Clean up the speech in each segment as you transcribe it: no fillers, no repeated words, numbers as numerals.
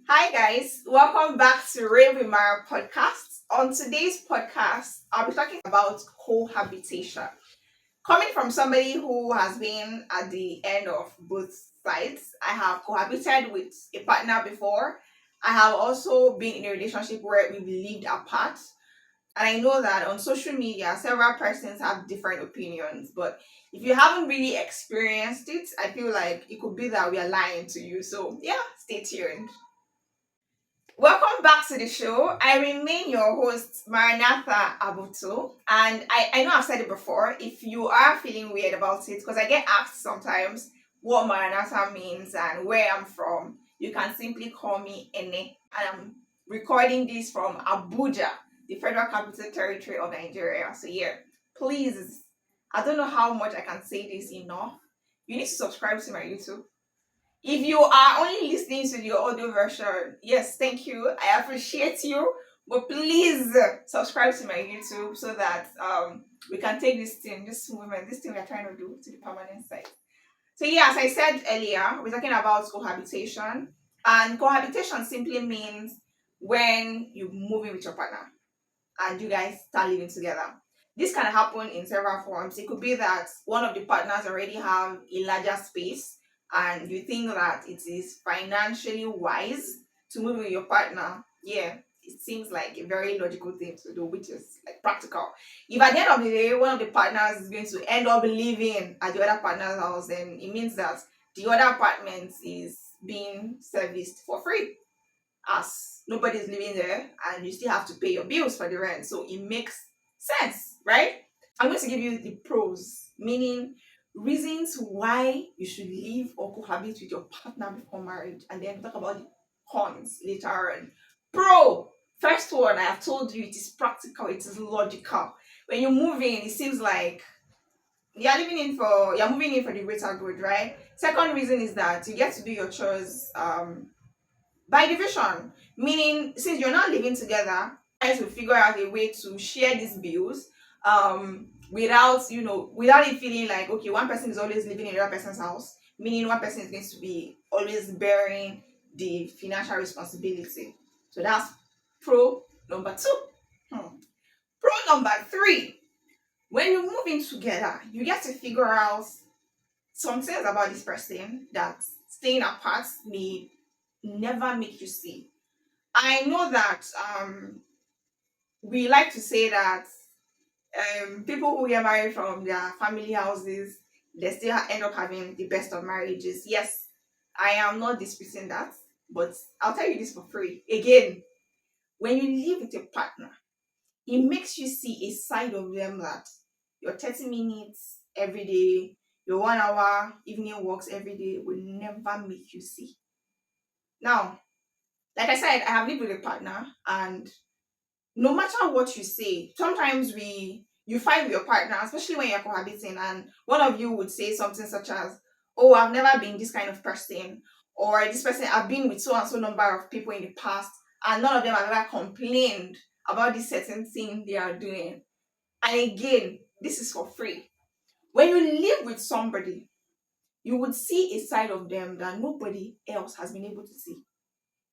Hi guys, welcome back to Rave podcast. On today's podcast, I'll be talking about cohabitation. Coming from somebody who has been at the end of both sides, I have cohabited with a partner before. I have also been in a relationship where we've lived apart. And I know that on social media, several persons have different opinions. But if you haven't really experienced it, I feel like it could be that we are lying to you. So, yeah, stay tuned. Welcome back to the show. I remain your host, Maranatha Abutu. And I know I've said it before. If you are feeling weird about it, because I get asked sometimes what Maranatha means and where I'm from, you can simply call me Ene. And I'm recording this from Abuja, the Federal Capital Territory of Nigeria. So, yeah, please, I don't know how much I can say this enough. You need to subscribe to my YouTube. If you are only listening to the audio version, yes, thank you. I appreciate you. But please subscribe to my YouTube so that we can take this movement, this thing we're trying to do to the permanent side. So yeah, as I said earlier, we're talking about cohabitation. And cohabitation simply means when you move in with your partner and you guys start living together. This can happen in several forms. It could be that one of the partners already have a larger space and you think that it is financially wise to move with your partner. Yeah, it seems like a very logical thing to do, which is like practical. If at the end of the day, one of the partners is going to end up living at the other partner's house, then it means that the other apartment is being serviced for free, as nobody's living there and you still have to pay your bills for the rent. So it makes sense, right? I'm going to give you the pros, meaning reasons why you should live or cohabit with your partner before marriage, and then talk about the cons later on. Pro, first one, I have told you, it is practical, it is logical. When you move in, it seems like you're moving in for the greater good, right? Second reason is that you get to do your chores by division, meaning since you're not living together, guys will figure out a way to share these bills without it feeling like, okay, one person is always living in the other person's house, meaning one person is going to be always bearing the financial responsibility. So that's pro number two. Pro number three, when you move in together, you get to figure out some things about this person that staying apart may never make you see. I know that we like to say that people who get married from their family houses, they still end up having the best of marriages. Yes, I am not disputing that, but I'll tell you this for free. Again, when you live with a partner, it makes you see a side of them that your 30 minutes every day, your 1 hour evening walks every day will never make you see. Now, like I said, I have lived with a partner, and no matter what you say, sometimes you fight with your partner, especially when you're cohabiting, and one of you would say something such as, "Oh, I've never been this kind of person," or "This person, I've been with so and so number of people in the past, and none of them have ever complained about this certain thing they are doing." And again, this is for free. When you live with somebody, you would see a side of them that nobody else has been able to see,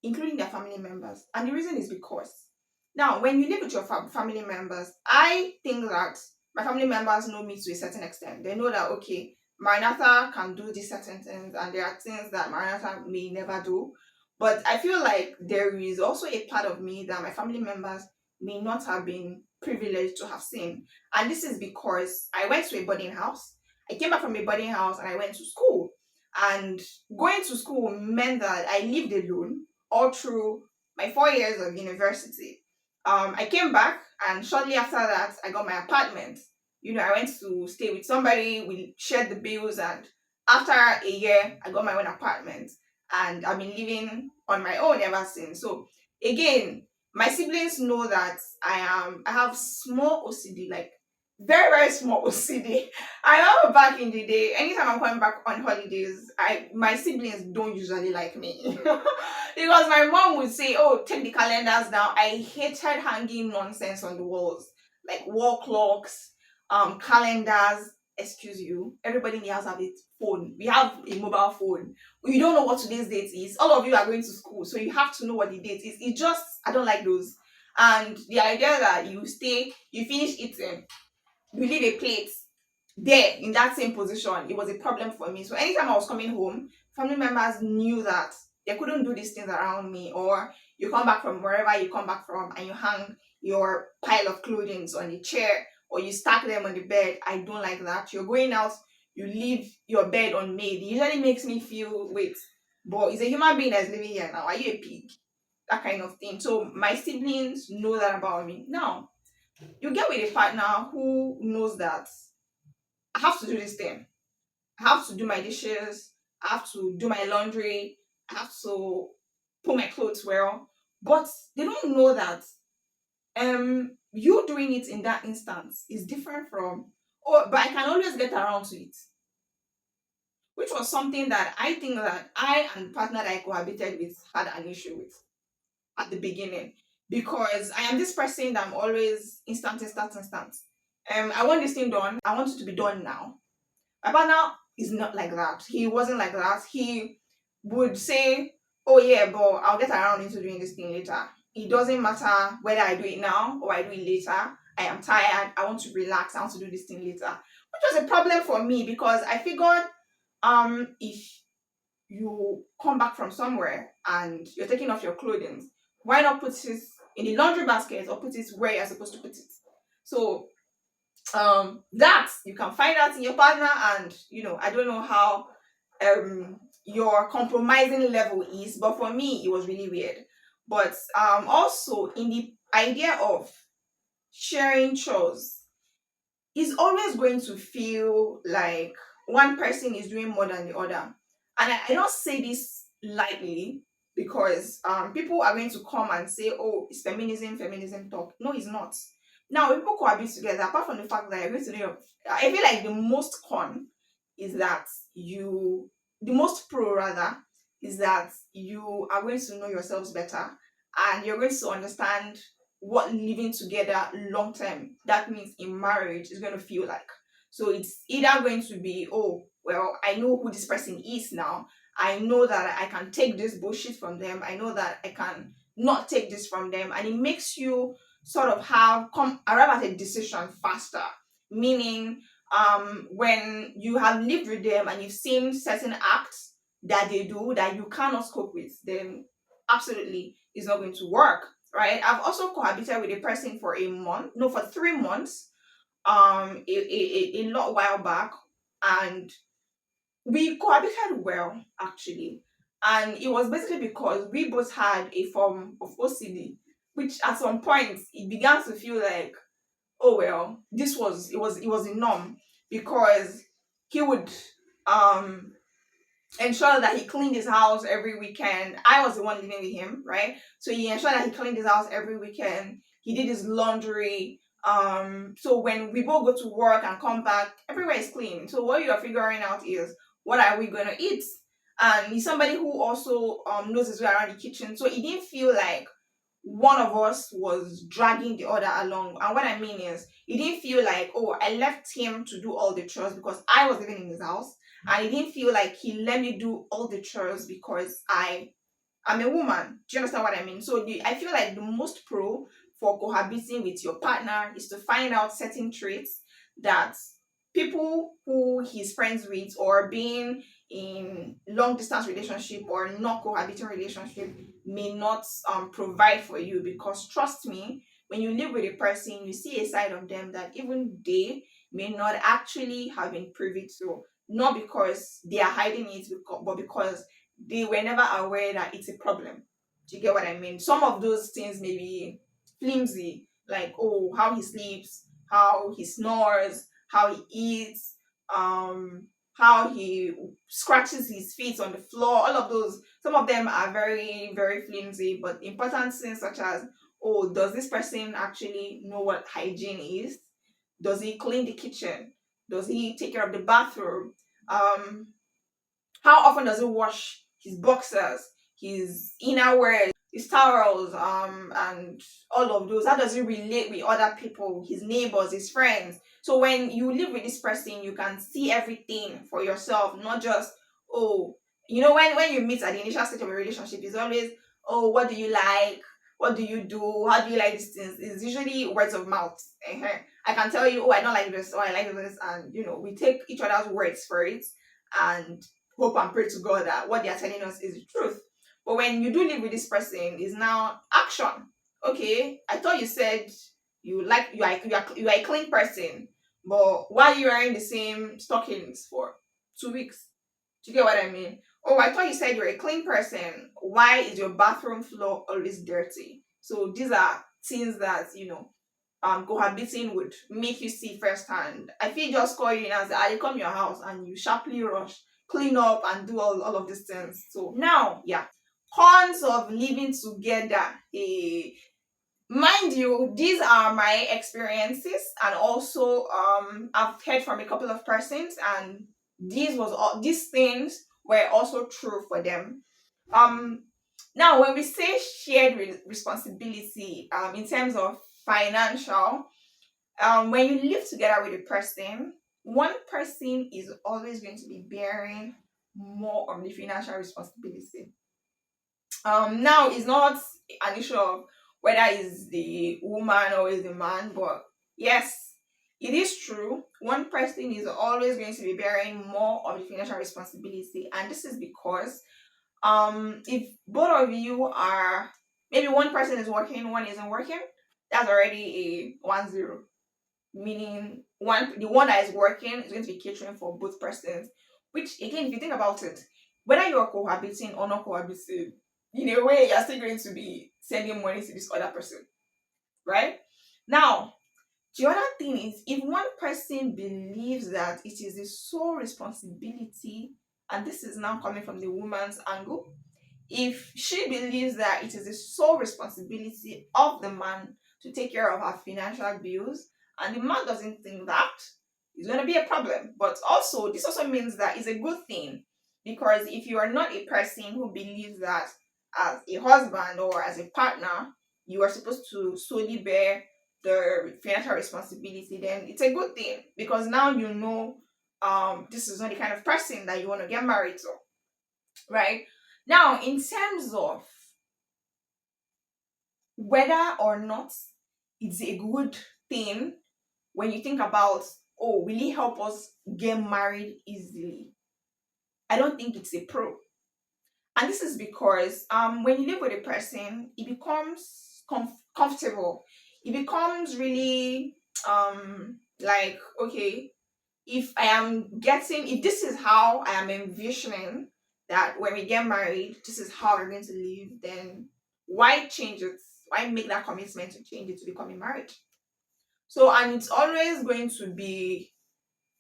including their family members. And the reason is because now, when you live with your family members, I think that my family members know me to a certain extent. They know that, okay, Maranatha can do these certain things, and there are things that Maranatha may never do. But I feel like there is also a part of me that my family members may not have been privileged to have seen. And this is because I went to a boarding house. I came back from a boarding house and I went to school. And going to school meant that I lived alone all through my 4 years of university. I came back, and shortly after that, I got my apartment. I went to stay with somebody, we shared the bills, and after a year, I got my own apartment. And I've been living on my own ever since. So, again, my siblings know that I have small OCD, like very, very small OCD. I remember back in the day, anytime I'm coming back on holidays, my siblings don't usually like me. Because my mom would say, "Oh, take the calendars down." I hated hanging nonsense on the walls, like wall clocks, calendars. Excuse you. Everybody in the house have it phone. We have a mobile phone. You don't know what today's date is. All of you are going to school, so you have to know what the date is. It just, I don't like those. And the idea that you stay, you finish eating, you leave a plate there in that same position, it was a problem for me. So anytime I was coming home, family members knew that they couldn't do these things around me. Or you come back from wherever you come back from and you hang your pile of clothing on the chair, or you stack them on the bed. I don't like that. You're going out, you leave your bed unmade. It usually makes me feel, wait, but it's a human being that's living here now. Are you a pig? That kind of thing. So my siblings know that about me. Now, you get with a partner who knows that I have to do this thing. I have to do my dishes. I have to do my laundry. I have to put my clothes well. But they don't know that you doing it in that instance is different from, oh, but I can always get around to it. Which was something that I think that I and the partner that I cohabited with had an issue with at the beginning. Because I am this person that I'm always instant, instant, instant. I want this thing done. I want it to be done now. My partner is not like that. He wasn't like that. He would say, oh yeah, but I'll get around into doing this thing later. It doesn't matter whether I do it now or I do it later. I am tired. I want to relax. I want to do this thing later. Which was a problem for me because I figured if you come back from somewhere and you're taking off your clothing, why not put it in the laundry basket or put it where you're supposed to put it? So that you can find out in your partner, and I don't know how your compromising level is, but for me it was really weird. But also in the idea of sharing chores, is always going to feel like one person is doing more than the other. And I don't say this lightly because people are going to come and say, oh, it's feminism, feminism talk. No, it's not. Now, when people cohabit together, apart from the fact that you're going to do, I feel like the most con is that the most pro rather, is that you are going to know yourselves better and you're going to understand what living together long term, that means in marriage, is going to feel like. So it's either going to be, oh, well, I know who this person is now. I know that I can take this bullshit from them. I know that I can not take this from them. And it makes you sort of arrive at a decision faster. Meaning, when you have lived with them and you've seen certain acts that they do that you cannot cope with, then absolutely it's not going to work, right? I've also cohabited with a person for a month, no, for 3 months, a lot while back, and we cohabited well actually. And it was basically because we both had a form of OCD, which at some point it began to feel like, oh well, it was a norm because he would um ensure that he cleaned his house every weekend. I was the one living with him, right? So he ensured that he cleaned his house every weekend. He did his laundry. So when we both go to work and come back, everywhere is clean. So what you are figuring out is, what are we gonna eat? And he's somebody who also knows his way around the kitchen. So it didn't feel like one of us was dragging the other along. And what I mean is, it didn't feel like, oh, I left him to do all the chores because I was living in his house. And it didn't feel like he let me do all the chores because I'm a woman. Do you understand what I mean? So I feel like the most pro for cohabiting with your partner is to find out certain traits that people who he's friends with, or being in long distance relationship or not cohabiting relationship, may not provide for you. Because trust me, when you live with a person, you see a side of them that even they may not actually have been privy to, not because they are hiding it, but because they were never aware that it's a problem. Do you get what I mean? Some of those things may be flimsy, like, oh, how he sleeps, how he snores, how he eats, how he scratches his feet on the floor. All of those, some of them are very, very flimsy, but important things such as, oh, does this person actually know what hygiene is? Does he clean the kitchen? Does he take care of the bathroom? How often does he wash his boxers, his inner wear? his towels, and all of those. How does he relate with other people, his neighbors, his friends? So when you live with this person, you can see everything for yourself, not just, oh, when you meet at the initial stage of a relationship, it's always, oh, what do you like? What do you do? How do you like these things? It's usually words of mouth. I can tell you, oh, I don't like this, or I like this, and we take each other's words for it, and hope and pray to God that what they are telling us is the truth. But when you do live with this person, is now action. Okay, I thought you said you are a clean person, but why are you wearing the same stockings for 2 weeks? Do you get what I mean? Oh, I thought you said you're a clean person. Why is your bathroom floor always dirty? So these are things that cohabiting would make you see firsthand. I feel just call you in and say, I come your house and you sharply rush, clean up and do all of these things. So now, yeah, cons of living together. Mind you, these are my experiences, and also I've heard from a couple of persons, and these things were also true for them. um Now, when we say shared responsibility, in terms of financial, when you live together with a person, one person is always going to be bearing more of the financial responsibility. Now it's not an issue of whether it's the woman or is the man, but yes, it is true. One person is always going to be bearing more of the financial responsibility, and this is because if both of you are, maybe one person is working, one isn't working, that's already a 1-0. Meaning the one that is working is going to be catering for both persons. Which, again, if you think about it, whether you're cohabiting or not cohabiting, in a way you're still going to be sending money to this other person, right? Now, the other thing is, if one person believes that it is the sole responsibility, and this is now coming from the woman's angle, if she believes that it is the sole responsibility of the man to take care of her financial bills, and the man doesn't think that, it's going to be a problem. But also, this also means that it's a good thing, because if you are not a person who believes that as a husband or as a partner, you are supposed to solely bear the financial responsibility, then it's a good thing, because now this is not the kind of person that you want to get married to, right? Now, in terms of whether or not it's a good thing, when you think about, oh, will it help us get married easily? I don't think it's a pro. And this is because when you live with a person, it becomes comfortable. It becomes really like, okay, if this is how I am envisioning that when we get married, this is how we're going to live, then why change it? Why make that commitment to change it to becoming married? So, and it's always going to be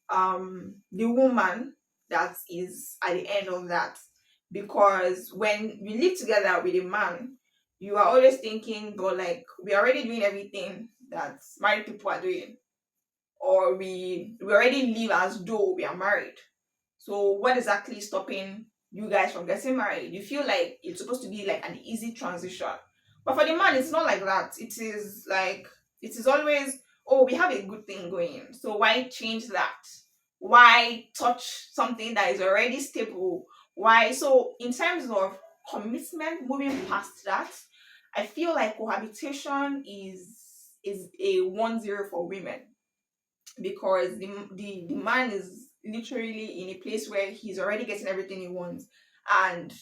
the woman that is at the end of that, because when you live together with a man, you are always thinking, but like, we're already doing everything that married people are doing, or we already live as though we are married. So what is actually stopping you guys from getting married? You feel like it's supposed to be like an easy transition. But for the man, it's not like that. It is always, oh, we have a good thing going. So why change that? Why touch something that is already stable? Why? So in terms of commitment, moving past that, I feel like cohabitation is a 1-0 for women, because the man is literally in a place where he's already getting everything he wants, and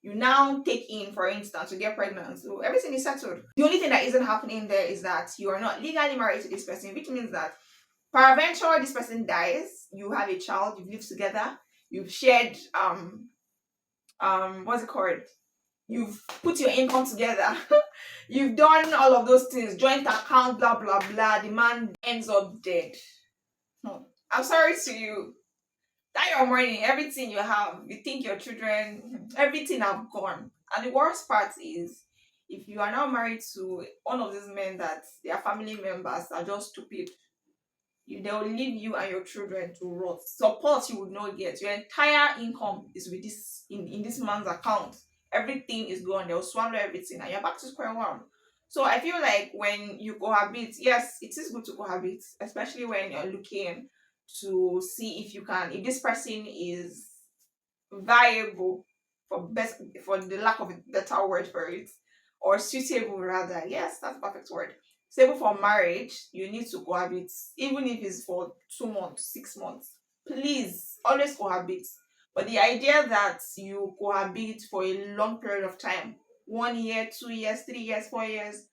you now take in, for instance, to get pregnant, so everything is settled. The only thing that isn't happening there is that you are not legally married to this person, which means that peradventure this person dies, you have a child, you've lived together, you've shared what's it called, you've put your income together, you've done all of those things, joint account, blah blah blah, the man ends up dead. I'm sorry to you. That your money, everything you have, you think your children, everything have gone. And the worst part is, if you are now married to one of these men that their family members are just stupid, they will leave you and your children to rot. Support you would not get. Your entire income is with this in this man's account. everything is gone. They'll swallow everything, and you're back to square one. So I feel like when you cohabit, yes, it is good to cohabit, especially when you're looking to see if you can, if this person is viable, for the lack of a better word for it, or suitable rather. Yes, that's the perfect word. Suitable for marriage, you need to cohabit, even if it's for 2 months, 6 months. Please always cohabit. But the idea that you cohabit for a long period of time, 1 year, 2 years, 3 years, 4 years,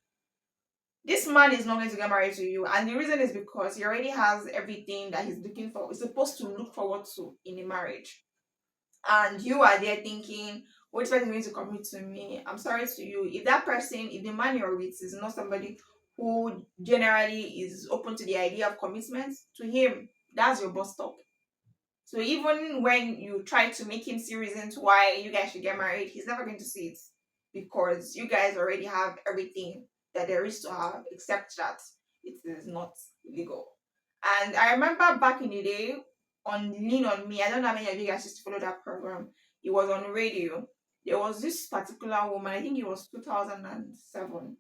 this man is not going to get married to you. And the reason is because he already has everything that he's looking for, he's supposed to look forward to in a marriage. And you are there thinking, which person is going to commit to me? I'm sorry to you. If that person, if the man you're with is not somebody who generally is open to the idea of commitment, to him, that's your bus stop. So even when you try to make him see reasons why you guys should get married, he's never going to see it, because you guys already have everything that there is to have, except that it is not legal. And I remember back in the day on Lean on Me, I don't know how many of you guys used to follow that program. It was on radio. There was this particular woman, I think it was 2007.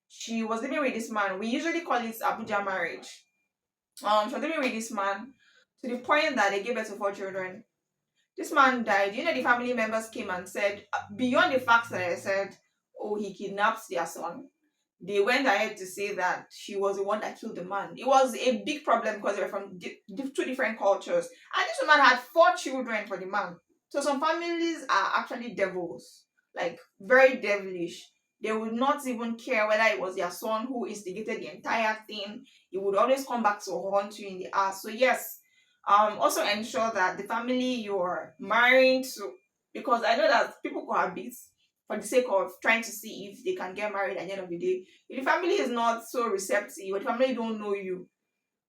She was living with this man. We usually call it Abuja marriage. She was living with this man to the point that they gave birth to 4 children. This man died. You know, the family members came and said, beyond the fact that I said, oh, he kidnapped their son, they went ahead to say that she was the one that killed the man. It was a big problem because they were from two different cultures. And this woman had 4 children for the man. So some families are actually devils, like very devilish. They would not even care whether it was their son who instigated the entire thing. He would always come back to haunt you in the ass. So yes, also ensure that the family you're marrying to, because I know that people cohabit for the sake of trying to see if they can get married at the end of the day. If the family is not so receptive, or the family don't know you,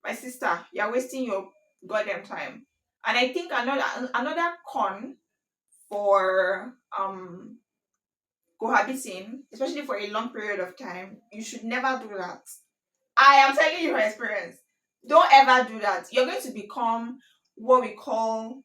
my sister, you're wasting your goddamn time. And I think another con for cohabiting, especially for a long period of time, you should never do that. I am telling you from experience. Don't ever do that. You're going to become what we call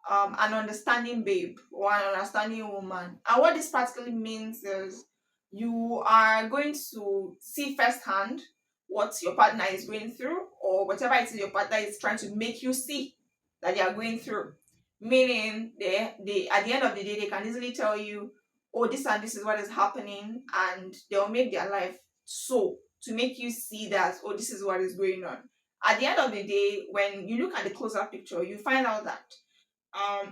an understanding babe or an understanding woman. And what this practically means is you are going to see firsthand what your partner is going through, or whatever it is your partner is trying to make you see that they are going through. Meaning they at the end of the day they can easily tell you, oh, this and this is what is happening, and they'll make their life so to make you see that, oh, this is what is going on. At the end of the day, when you look at the closer picture, you find out that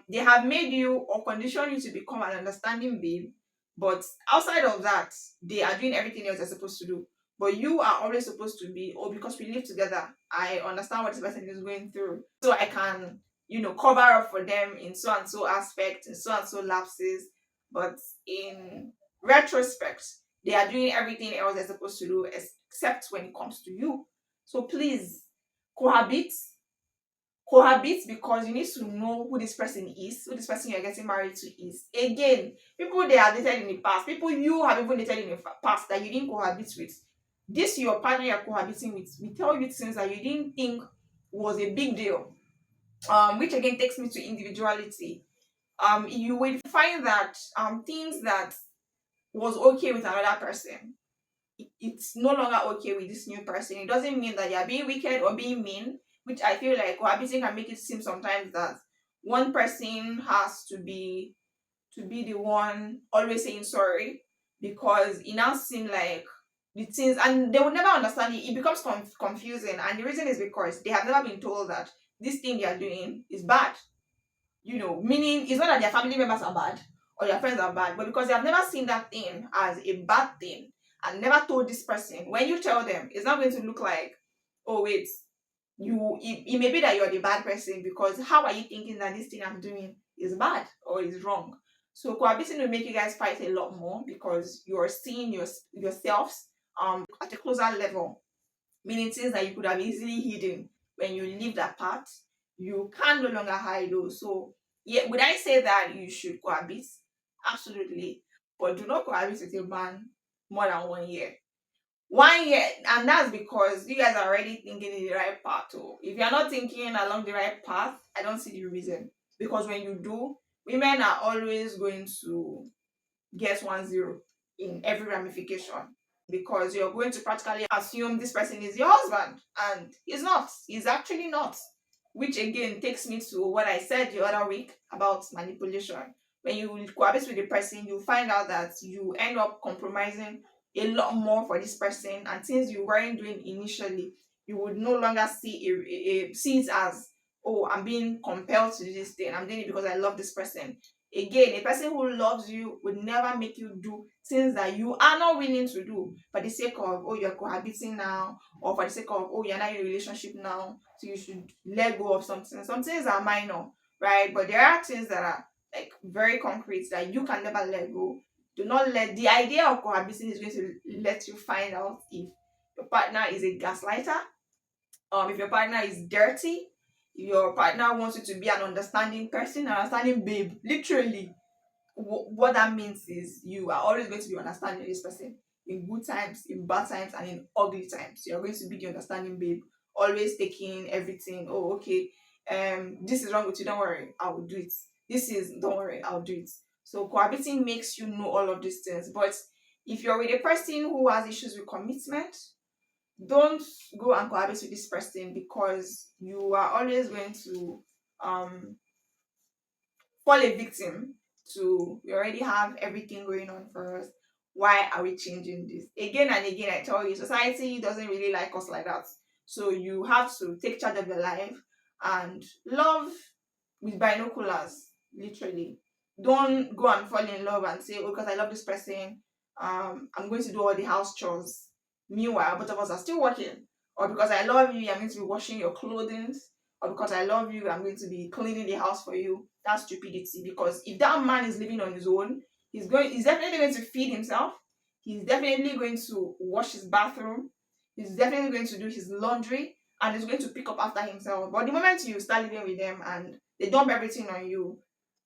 they have made you or conditioned you to become an understanding babe, but outside of that, they are doing everything else they're supposed to do. But you are always supposed to be, oh, because we live together, I understand what this person is going through, so I can, cover up for them in so and so aspects, in so and so lapses. But in retrospect, they are doing everything else they're supposed to do, except when it comes to you. So please cohabit, because you need to know who this person is, who this person you're getting married to is. Again, people they have dated in the past, people you have even dated in the past that you didn't cohabit with. This your partner you're cohabiting with, we tell you things that you didn't think was a big deal. Which again takes me to individuality. You will find that things that was okay with another person, it's no longer okay with this new person. It doesn't mean that you're being wicked or being mean, which I feel like cohabiting can make it seem sometimes that one person has to be the one always saying sorry, because it now seems like the things, and they will never understand it. It becomes confusing, and the reason is because they have never been told that this thing they are doing is bad. Meaning it's not that their family members are bad or their friends are bad, but because they have never seen that thing as a bad thing and never told this person. When you tell them, it's not going to look like, oh wait, it may be that you're the bad person, because how are you thinking that this thing I'm doing is bad or is wrong? So cohabiting will make you guys fight a lot more, because you're seeing yourselves at a closer level, meaning things that you could have easily hidden when you leave that part, you can no longer hide those. So, yeah, would I say that you should cohabit? Absolutely. But do not cohabit with a man more than 1 year. 1 year, and that's because you guys are already thinking in the right path. Oh. If you're not thinking along the right path, I don't see the reason. Because when you do, women are always going to gets 1-0 in every ramification, because you're going to practically assume this person is your husband, and he's not. He's actually not. Which again takes me to what I said the other week about manipulation. When you cohabit with the person, you find out that you end up compromising a lot more for this person, and things you weren't doing initially, you would no longer see it as, oh, I'm being compelled to do this thing. I'm doing it because I love this person. Again, a person who loves you would never make you do things that you are not willing to do for the sake of, oh, you're cohabiting now, or for the sake of, oh, you're not in a relationship now, so you should let go of something. Some things are minor, right? But there are things that are like very concrete that you can never let go. Do not let the idea of cohabiting is going to let you find out if your partner is a gaslighter, if your partner is dirty, your partner wants you to be an understanding person, an understanding babe. Literally, what that means is you are always going to be understanding this person in good times, in bad times, and in ugly times. You're going to be the understanding babe, always taking everything. Oh, okay, this is wrong with you, don't worry, I will do it. Don't worry, I'll do it. So cohabiting makes you know all of these things. But if you're with a person who has issues with commitment, don't go and cohabit with this person, because you are always going to um fall a victim to, we already have everything going on for us, why are we changing this? Again and again, I tell you, society doesn't really like us like that. So you have to take charge of your life and love with binoculars, literally. Don't go and fall in love and say, oh, because I love this person, I'm going to do all the house chores. Meanwhile, both of us are still working. Or because I love you, I'm going to be washing your clothing. Or because I love you, I'm going to be cleaning the house for you. That's stupidity. Because if that man is living on his own, he's definitely going to feed himself. He's definitely going to wash his bathroom. He's definitely going to do his laundry, and he's going to pick up after himself. But the moment you start living with them and they dump everything on you,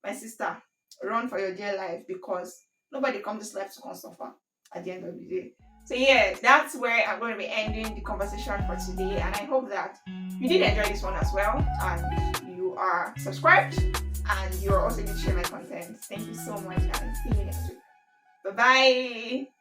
my sister, run for your dear life, because nobody comes this life to come suffer at the end of the day. So yeah, that's where I'm going to be ending the conversation for today, and I hope that you did enjoy this one as well, and you are subscribed, and you're also going to share my content. Thank you so much, and see you next week. Bye bye.